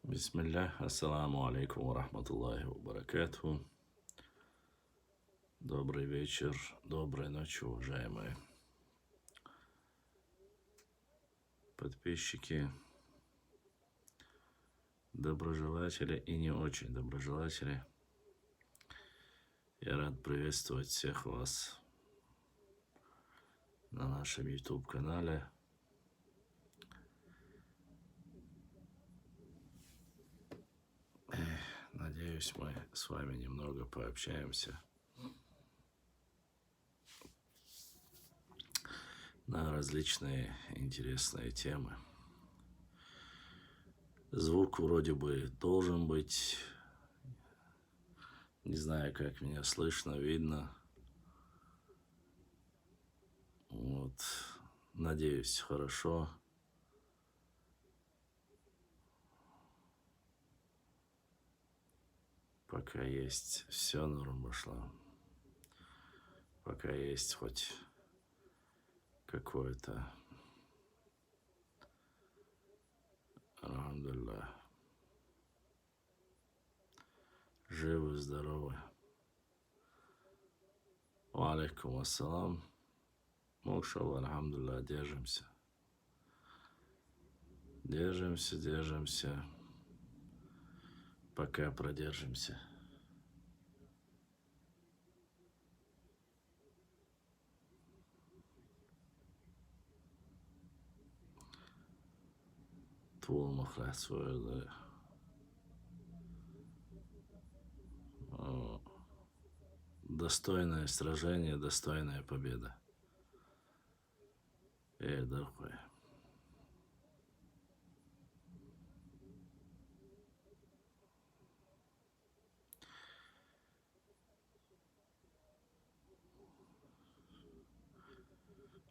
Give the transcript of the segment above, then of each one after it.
Бисмиллях, ассаламу алейкум ва рахматуллахи ва баракатуху. Добрый вечер, доброй ночи, уважаемые подписчики, доброжелатели и не очень доброжелатели. Я рад приветствовать всех вас на нашем YouTube-канале. Надеюсь, мы с вами немного пообщаемся на различные интересные темы. Звук вроде бы должен быть. Не знаю, как меня слышно, видно. Вот. Надеюсь, хорошо. Пока есть все норм пошло. Пока есть хоть какое-то. Алхамдулиллах. Живы, здоровы. Ва алейкум ассалам. Мукшава, алхамдулиллах, держимся. Держимся. Пока продержимся. Твул махлах свой. Достойное сражение, достойная победа. Дорогой.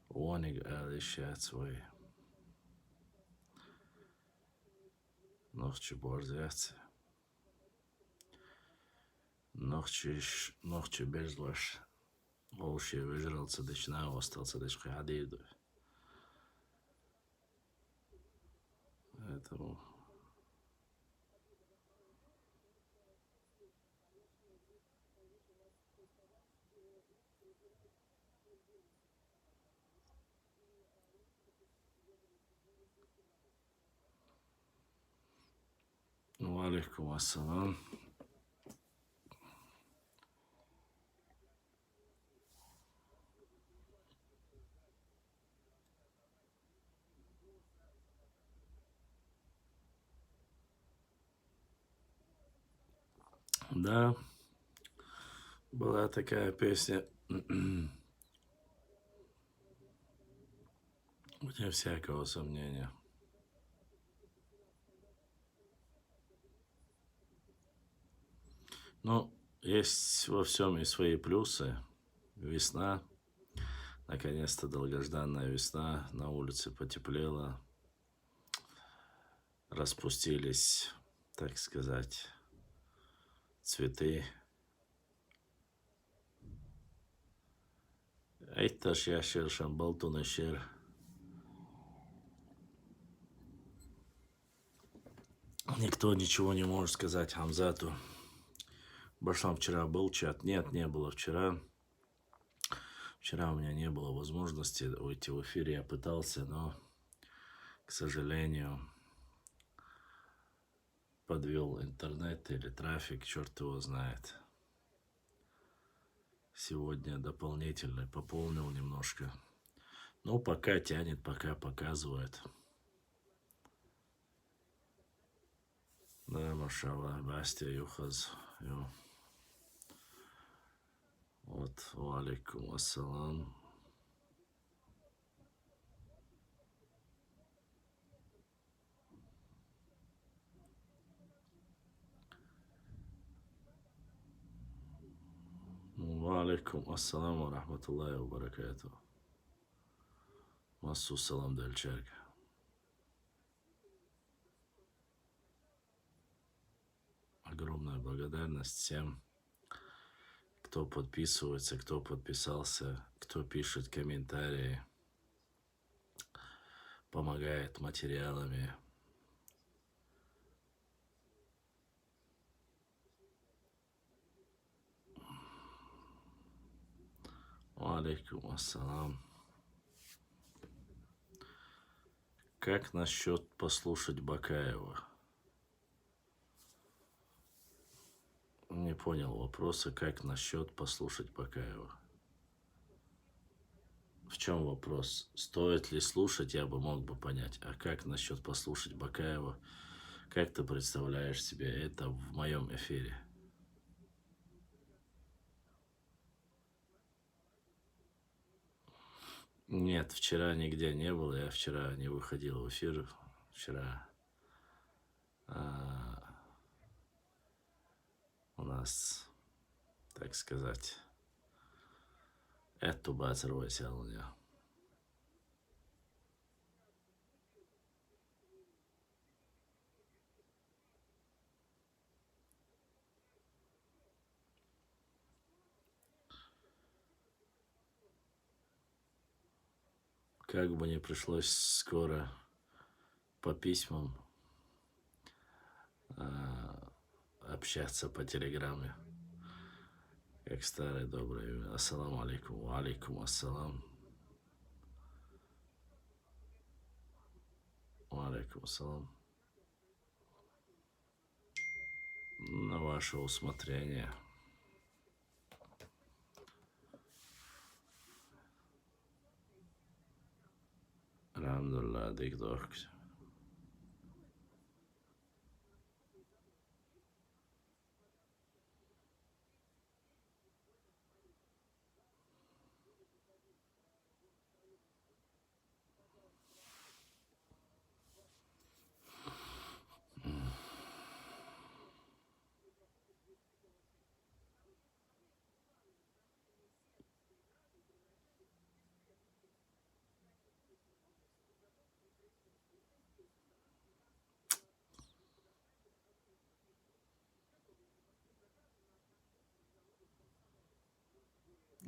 Воник алишат свой. Нохчи борзяцы. Нохчи безлаш. Волши выжрал цадычна, остался дышка хадиду. Поэтому ва алейкум ассалам. Да, была такая песня. Вне всякого сомнения. Ну, есть во всем и свои плюсы. Весна. Наконец-то долгожданная весна. На улице потеплело. Распустились, так сказать, цветы. Айташ яшер шамбалтун эшер. Никто ничего не может сказать Хамзату. Башлам, вчера был чат? Нет, не было вчера. Вчера у меня не было возможности уйти в эфир. Я пытался, но, к сожалению, подвел интернет или трафик, черт его знает. Сегодня дополнительно пополнил немножко. Ну, пока тянет, пока показывает. Да, машаллах, Бастия, Юхаз. Вот, ва алейкум ассалам. Ва алейкум ассалам ва рахматуллахи ва баракатуху. Массу салам дальчарка. Огромная благодарность всем, кто подписывается, кто подписался, кто пишет комментарии, помогает материалами. Валейкум ассалам. Как насчет послушать Бакаева? Не понял вопроса, как насчет послушать Бакаева? В чем вопрос? Стоит ли слушать, я бы мог бы понять. А как насчет послушать Бакаева? Как ты представляешь себе это в моем эфире? Нет, вчера нигде не был, я вчера не выходил в эфир. Вчера у нас, так сказать, эту бацарвась алуня. Как бы не пришлось скоро по письмам общаться по телеграмме. Как старое доброе имя. Ассаламу алейкум. Ва алейкум ассалам. Ва алейкум ассалам. На ваше усмотрение. Alhamdulillah, dik dorks.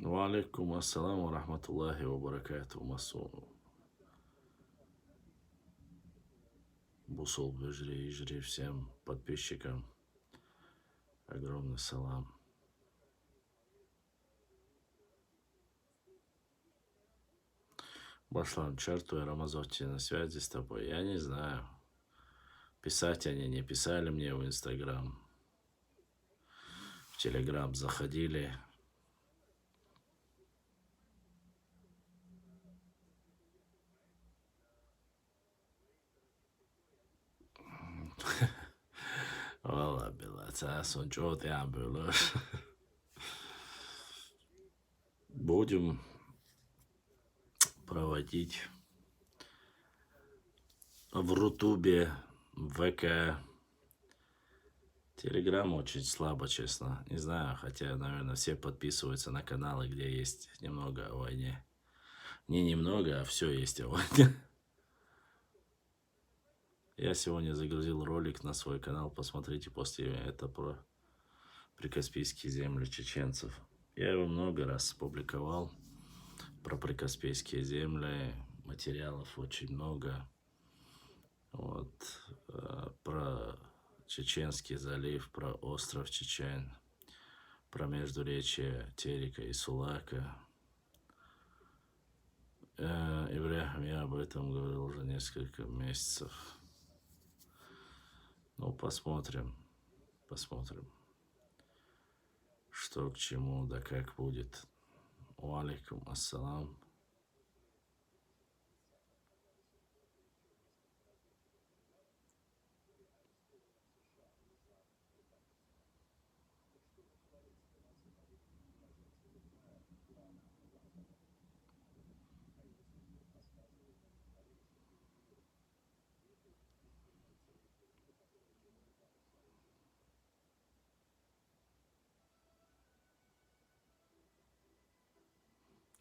Ва алейкум ассалам ва рахматуллахи ва баракату. Бусол Бежри и Жри всем подписчикам. Огромный салам. Башлан Чарту и Рамазотти на связи с тобой. Я не знаю. Писать они не писали мне в Инстаграм. В Телеграм заходили. Вала белаца, сончот я был. Будем проводить в Рутубе, в ВК. Телеграм очень слабо, честно. Не знаю, хотя, наверное, все подписываются на каналы, где есть немного о войне. Не немного, а все есть о войне. Я сегодня загрузил ролик на свой канал, посмотрите после это про прикаспийские земли чеченцев. Я его много раз публиковал про прикаспийские земли, материалов очень много. Вот, про Чеченский залив, про остров Чечен, про междуречие Терека и Сулака. Ибрахим, я об этом говорил уже несколько месяцев. Ну, посмотрим, что к чему, да как будет. Ва алейкум ассалам.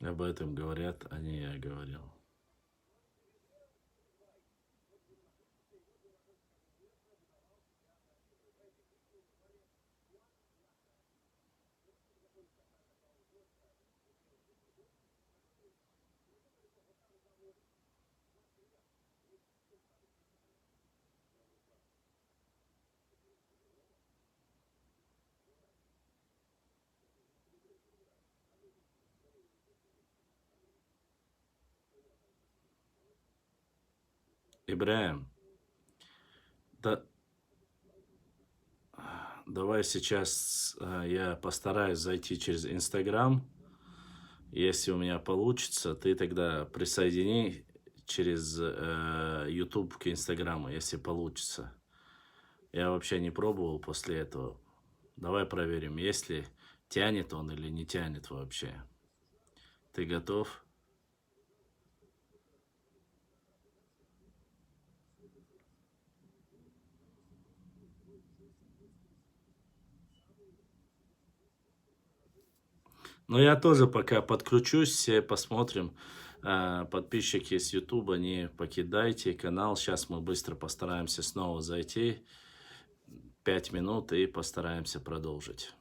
Об этом говорят, а не я говорил. Ибраим, да, давай сейчас я постараюсь зайти через Инстаграм. Если у меня получится, ты тогда присоедини через YouTube к Инстаграму, если получится. Я вообще не пробовал после этого. Давай проверим, если тянет он или не тянет вообще. Ты готов? Ну, я тоже пока подключусь, все посмотрим. Подписчики с Ютуба, не покидайте канал. Сейчас мы быстро постараемся снова зайти. 5 минут и постараемся продолжить.